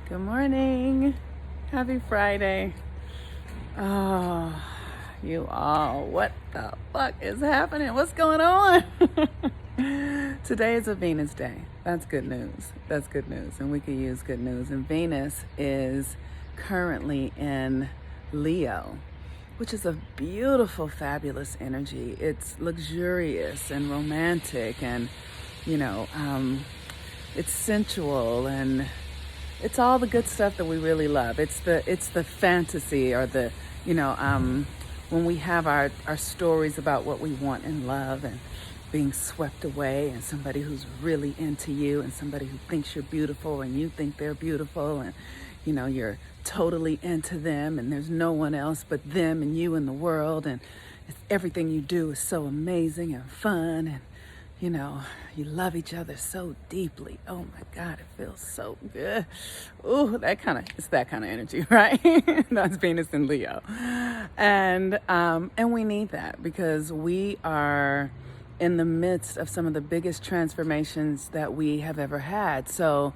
Good morning. Happy Friday. Oh, you all, what the fuck is happening? What's going on? Today is a Venus day. That's good news. That's good news. And we could use good news. And Venus is currently in Leo, which is a beautiful, fabulous energy. It's luxurious and romantic and, it's sensual and it's all the good stuff that we really love. It's the fantasy or when we have our stories about what we want in love and being swept away and somebody who's really into you and somebody who thinks you're beautiful and you think they're beautiful and, you're totally into them and there's no one else but them and you in the world and everything you do is so amazing and fun and, you love each other so deeply. Oh my God, it feels so good. Ooh, it's that kind of energy, right? That's Venus in Leo. And we need that because we are in the midst of some of the biggest transformations that we have ever had. So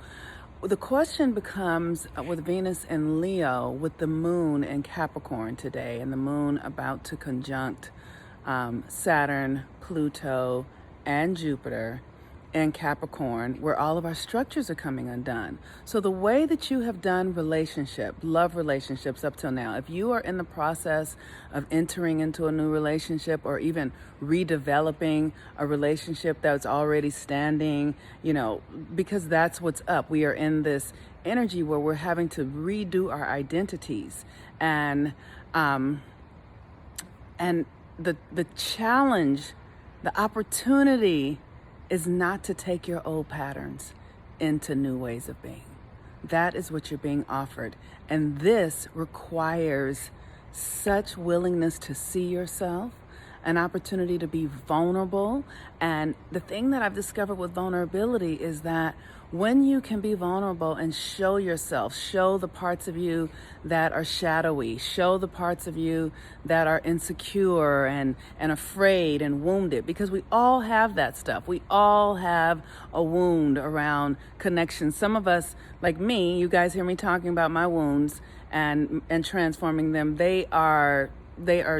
the question becomes with Venus in Leo, with the moon in Capricorn today, and the moon about to conjunct Saturn, Pluto, and Jupiter and Capricorn, where all of our structures are coming undone. So the way that you have done love relationships up till now, if you are in the process of entering into a new relationship or even redeveloping a relationship that's already standing, because that's what's up. We are in this energy where we're having to redo our identities and the challenge, the opportunity is not to take your old patterns into new ways of being. That is what you're being offered. And this requires such willingness to see yourself, an opportunity to be vulnerable. And the thing that I've discovered with vulnerability is that when you can be vulnerable and show yourself, show the parts of you that are shadowy, show the parts of you that are insecure and afraid and wounded, because we all have that stuff. We all have a wound around connection. Some of us, like me, you guys hear me talking about my wounds and transforming them. They are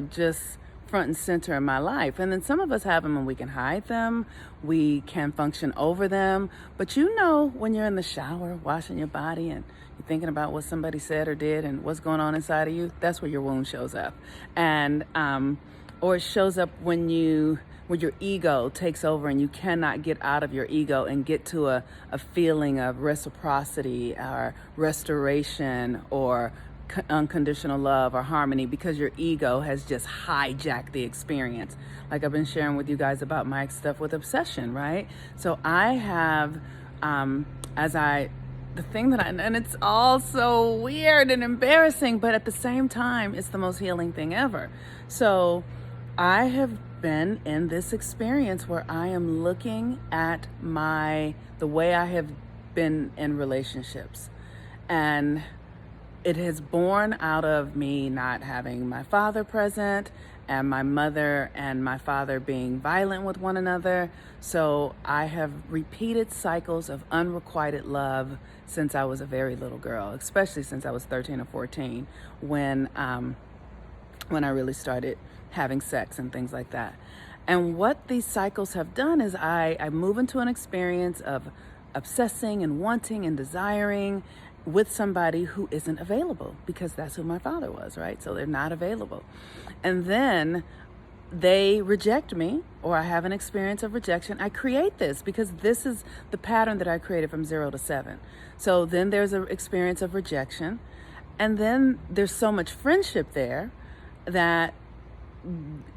just front and center in my life. And then some of us have them and we can hide them. We can function over them. But when you're in the shower washing your body and you're thinking about what somebody said or did and what's going on inside of you, that's where your wound shows up. And or it shows up when your ego takes over and you cannot get out of your ego and get to a feeling of reciprocity or restoration or unconditional love or harmony because your ego has just hijacked the experience. Like I've been sharing with you guys about my stuff with obsession, right? So I have, and it's all so weird and embarrassing, but at the same time, it's the most healing thing ever. So I have been in this experience where I am looking at the way I have been in relationships, and it has born out of me not having my father present and my mother and my father being violent with one another. So I have repeated cycles of unrequited love since I was a very little girl, especially since I was 13 or 14 when I really started having sex and things like that. And what these cycles have done is I move into an experience of obsessing and wanting and desiring with somebody who isn't available, because that's who my father was, right? So they're not available. And then they reject me, or I have an experience of rejection. I create this because this is the pattern that I created from 0 to 7. So then there's an experience of rejection. And then there's so much friendship there that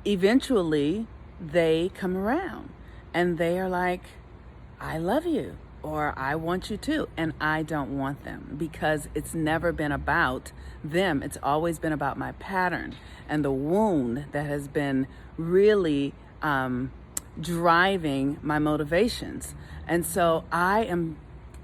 eventually they come around and they are like, I love you, or I want you to, and I don't want them because it's never been about them. It's always been about my pattern and the wound that has been really driving my motivations. And so I am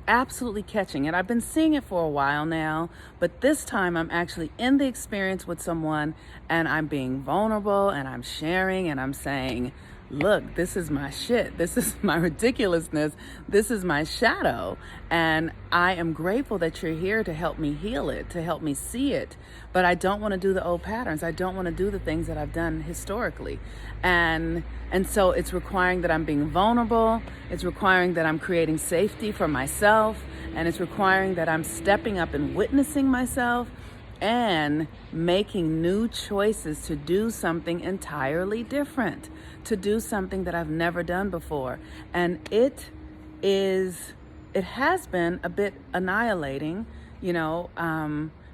absolutely catching it. I've been seeing it for a while now, but this time I'm actually in the experience with someone and I'm being vulnerable and I'm sharing and I'm saying, look, this is my shit. This is my ridiculousness. This is my shadow. And I am grateful that you're here to help me heal it, to help me see it. But I don't want to do the old patterns. I don't want to do the things that I've done historically. And so it's requiring that I'm being vulnerable. It's requiring that I'm creating safety for myself. And it's requiring that I'm stepping up and witnessing myself and making new choices to do something entirely different, to do something that I've never done before. And it has been a bit annihilating,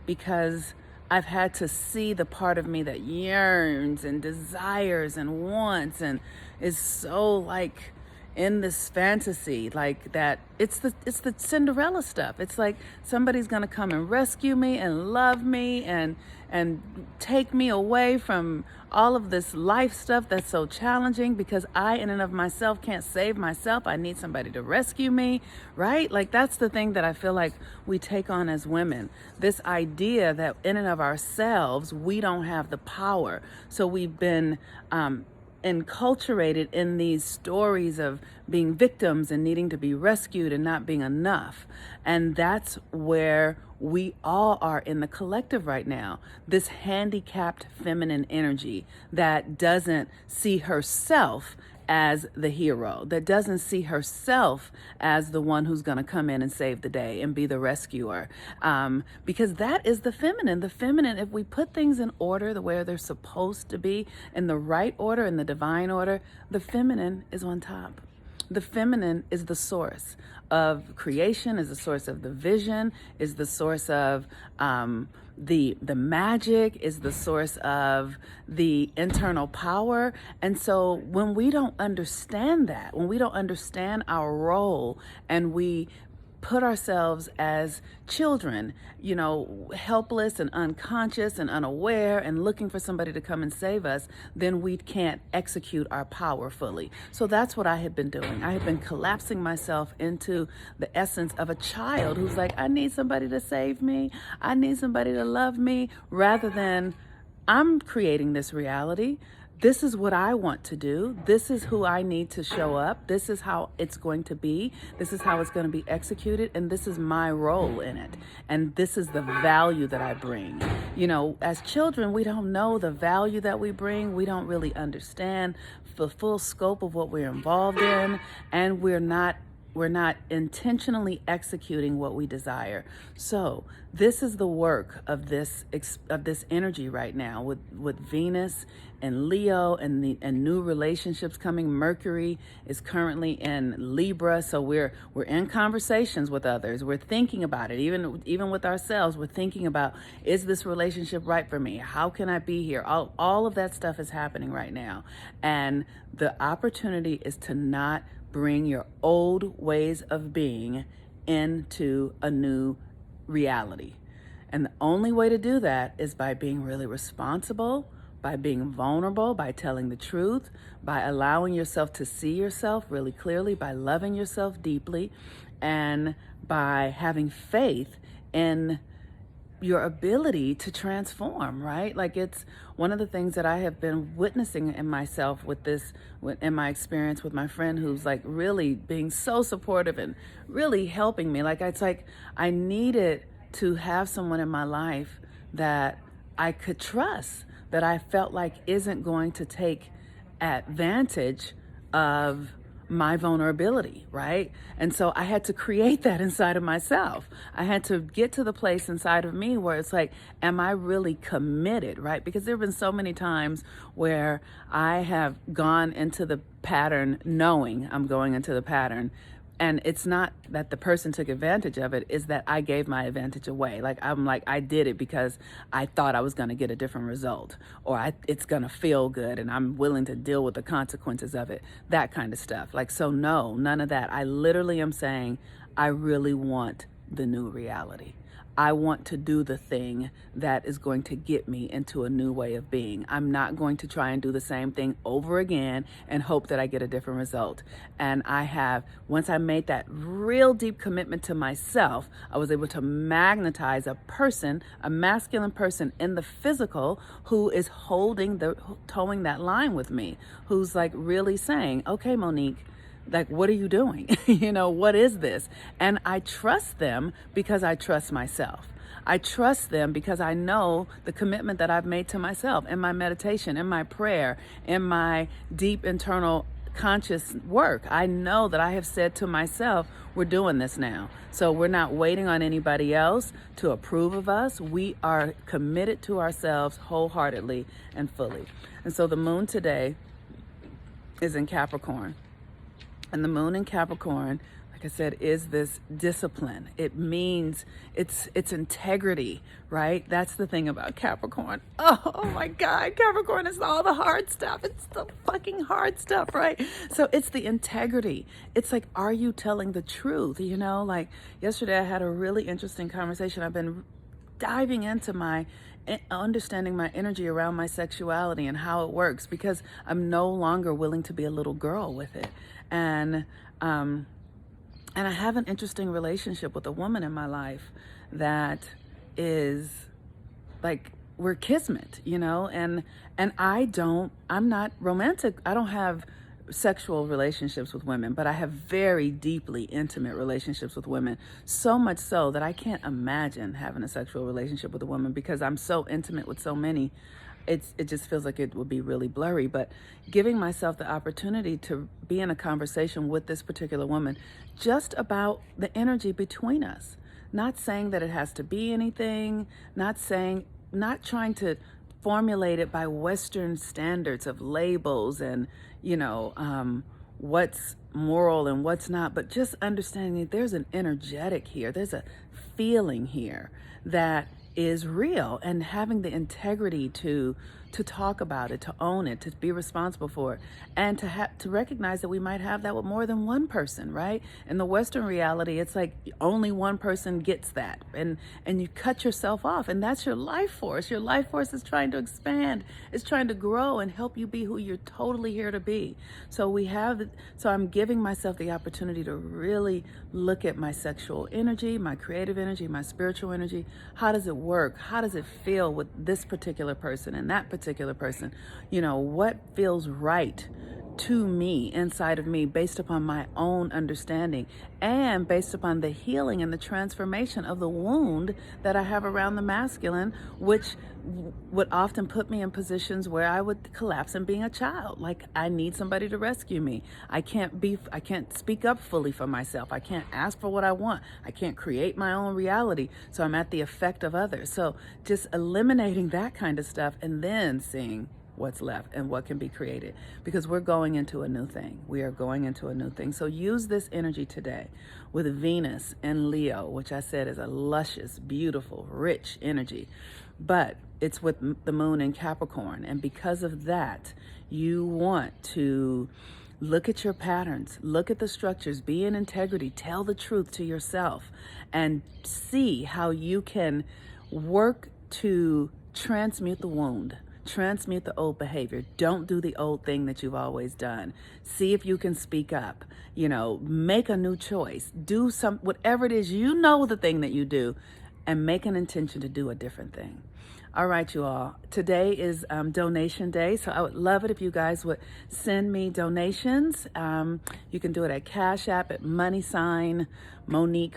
because I've had to see the part of me that yearns and desires and wants and is so like in this fantasy, like that it's the Cinderella stuff. It's like somebody's gonna come and rescue me and love me and take me away from all of this life stuff that's so challenging, because I in and of myself can't save myself. I need somebody to rescue me, right? Like that's the thing that I feel like we take on as women, this idea that in and of ourselves we don't have the power. So we've been enculturated in these stories of being victims and needing to be rescued and not being enough. And that's where we all are in the collective right now. This handicapped feminine energy that doesn't see herself as the hero, that doesn't see herself as the one who's going to come in and save the day and be the rescuer. Because that is the feminine. The feminine, if we put things in order the way they're supposed to be, in the right order, in the divine order, the feminine is on top. The feminine is the source of creation, is the source of the vision, is the source of the magic, is the source of the internal power. And so when we don't understand that, when we don't understand our role, and we put ourselves as children, helpless and unconscious and unaware and looking for somebody to come and save us, then we can't execute our power fully. So that's what I had been doing. I had been collapsing myself into the essence of a child who's like, I need somebody to save me. I need somebody to love me, rather than I'm creating this reality. This is what I want to do. This is who I need to show up. This is how it's going to be. This is how it's going to be executed. And this is my role in it. And this is the value that I bring. As children, we don't know the value that we bring. We don't really understand the full scope of what we're involved in. And we're not intentionally executing what we desire. So this is the work of this energy right now with Venus and Leo and new relationships coming. Mercury is currently in Libra, so we're in conversations with others. We're thinking about it, even with ourselves. We're thinking about, is this relationship right for me? How can I be here? All of that stuff is happening right now, and the opportunity is to not bring your old ways of being into a new reality. And the only way to do that is by being really responsible, by being vulnerable, by telling the truth, by allowing yourself to see yourself really clearly, by loving yourself deeply, and by having faith in your ability to transform, right? Like, it's one of the things that I have been witnessing in myself in my experience with my friend who's like really being so supportive and really helping me. Like, it's like I needed to have someone in my life that I could trust, that I felt like isn't going to take advantage of my vulnerability, right? And so I had to create that inside of myself. I had to get to the place inside of me where it's like, am I really committed, right? Because there have been so many times where I have gone into the pattern knowing I'm going into the pattern, and it's not that the person took advantage of it, is that I gave my advantage away. Like, I did it because I thought I was going to get a different result, or it's going to feel good and I'm willing to deal with the consequences of it, that kind of stuff. Like, so no, none of that. I literally am saying, I really want the new reality. I want to do the thing that is going to get me into a new way of being. I'm not going to try and do the same thing over again and hope that I get a different result. And once I made that real deep commitment to myself, I was able to magnetize a person, a masculine person in the physical who is towing that line with me, who's like really saying, okay, Monique, like, what are you doing? What is this? And I trust them because I trust myself. I trust them because I know the commitment that I've made to myself in my meditation, in my prayer, in my deep internal conscious work. I know that I have said to myself, we're doing this now. So we're not waiting on anybody else to approve of us. We are committed to ourselves wholeheartedly and fully. And so the moon today is in Capricorn. And the moon in Capricorn, like I said, is this discipline. It means it's integrity, right? That's the thing about Capricorn. Oh my God, Capricorn is all the hard stuff. It's the fucking hard stuff, right? So it's the integrity. It's like, are you telling the truth? Like yesterday I had a really interesting conversation. I've been diving into understanding my energy around my sexuality and how it works, because I'm no longer willing to be a little girl with it. And I have an interesting relationship with a woman in my life that is like, we're kismet, and I'm not romantic. I don't have sexual relationships with women, but I have very deeply intimate relationships with women, so much so that I can't imagine having a sexual relationship with a woman, because I'm so intimate with so many. It just feels like it would be really blurry. But giving myself the opportunity to be in a conversation with this particular woman just about the energy between us, not saying that it has to be anything, not trying to formulate it by Western standards of labels and what's moral and what's not, but just understanding that there's an energetic here, there's a feeling here that is real, and having the integrity to talk about it, to own it, to be responsible for it, and to recognize that we might have that with more than one person, right? In the Western reality, it's like only one person gets that, and you cut yourself off, and that's your life force. Your life force is trying to expand, is trying to grow and help you be who you're totally here to be. So I'm giving myself the opportunity to really look at my sexual energy, my creative energy, my spiritual energy. How does it work? How does it feel with this particular person and that particular person? What feels right to me, inside of me, based upon my own understanding and based upon the healing and the transformation of the wound that I have around the masculine, which would often put me in positions where I would collapse in being a child. Like, I need somebody to rescue me. I can't speak up fully for myself. I can't ask for what I want. I can't create my own reality. So I'm at the effect of others. So just eliminating that kind of stuff and then seeing what's left and what can be created, because we're going into a new thing. We are going into a new thing. So use this energy today with Venus and Leo, which I said is a luscious, beautiful, rich energy, but it's with the moon in Capricorn. And because of that, you want to look at your patterns, look at the structures, be in integrity, tell the truth to yourself, and see how you can work to transmute the wound. Transmute the old behavior. Don't do the old thing that you've always done. See if you can speak up. Make a new choice. Do whatever it is, the thing that you do, and make an intention to do a different thing. All right, you all. Today is donation day, so I would love it if you guys would send me donations. You can do it at Cash App at #Monique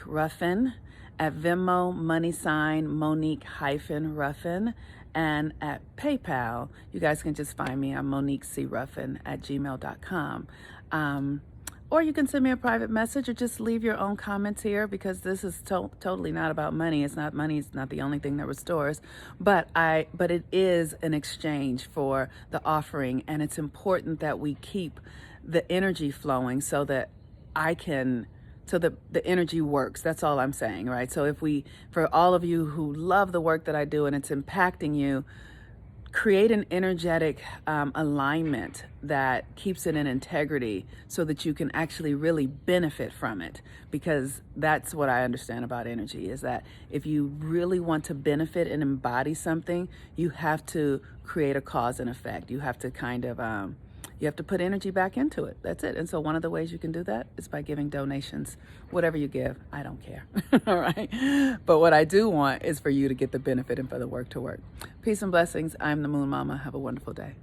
Ruffin, at Venmo #Monique-Ruffin, and at PayPal, you guys can just find me. I'm MoniqueCRuffin@gmail.com. Or you can send me a private message, or just leave your own comments here, because this is totally not about money. It's not money. It's not the only thing that restores, but it is an exchange for the offering, and it's important that we keep the energy flowing so that the energy works. That's all I'm saying, right? So for all of you who love the work that I do and it's impacting you, create an energetic alignment that keeps it in integrity so that you can actually really benefit from it. Because that's what I understand about energy, is that if you really want to benefit and embody something, you have to create a cause and effect. You have to kind of you have to put energy back into it. That's it. And so one of the ways you can do that is by giving donations. Whatever you give, I don't care. All right. But what I do want is for you to get the benefit and for the work to work. Peace and blessings. I'm the Moon Mama. Have a wonderful day.